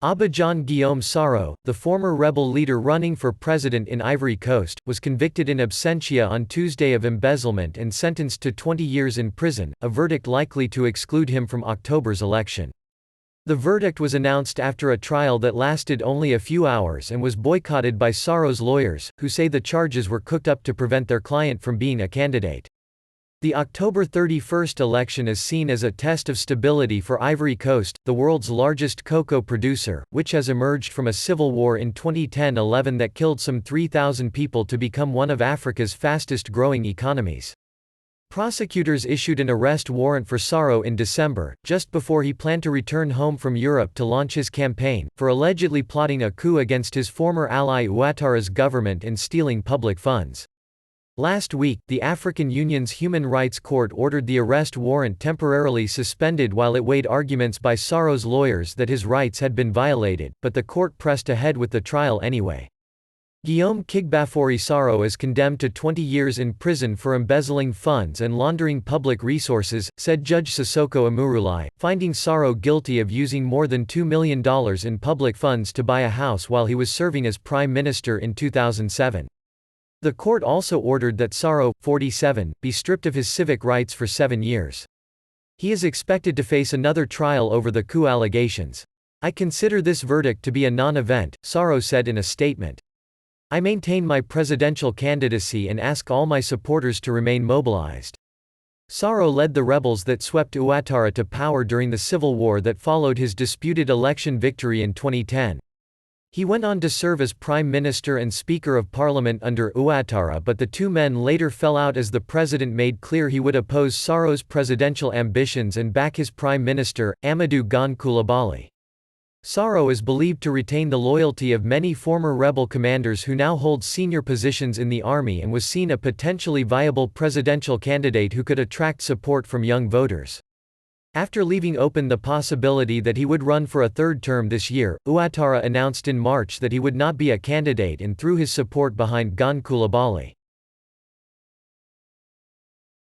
Abidjan Guillaume Soro, the former rebel leader running for president in Ivory Coast, was convicted in absentia on Tuesday of embezzlement and sentenced to 20 years in prison, a verdict likely to exclude him from October's election. The verdict was announced after a trial that lasted only a few hours and was boycotted by Soro's lawyers, who say the charges were cooked up to prevent their client from being a candidate. The October 31 election is seen as a test of stability for Ivory Coast, the world's largest cocoa producer, which has emerged from a civil war in 2010-11 that killed some 3,000 people to become one of Africa's fastest-growing economies. Prosecutors issued an arrest warrant for Soro in December, just before he planned to return home from Europe to launch his campaign, for allegedly plotting a coup against his former ally Ouattara's government and stealing public funds. Last week, the African Union's Human Rights Court ordered the arrest warrant temporarily suspended while it weighed arguments by Soro's lawyers that his rights had been violated, but the court pressed ahead with the trial anyway. Guillaume Kigbafori Soro is condemned to 20 years in prison for embezzling funds and laundering public resources, said Judge Sissoko Amurulai, finding Soro guilty of using more than $2 million in public funds to buy a house while he was serving as prime minister in 2007. The court also ordered that Soro, 47, be stripped of his civic rights for 7 years. He is expected to face another trial over the coup allegations. "I consider this verdict to be a non-event," Soro said in a statement. "I maintain my presidential candidacy and ask all my supporters to remain mobilized." Soro led the rebels that swept Ouattara to power during the civil war that followed his disputed election victory in 2010. He went on to serve as Prime Minister and Speaker of Parliament under Ouattara, but the two men later fell out as the president made clear he would oppose Soro's presidential ambitions and back his Prime Minister, Amadou Gon Coulibaly. Soro is believed to retain the loyalty of many former rebel commanders who now hold senior positions in the army and was seen a potentially viable presidential candidate who could attract support from young voters. After leaving open the possibility that he would run for a third term this year, Ouattara announced in March that he would not be a candidate and threw his support behind Gon Coulibaly.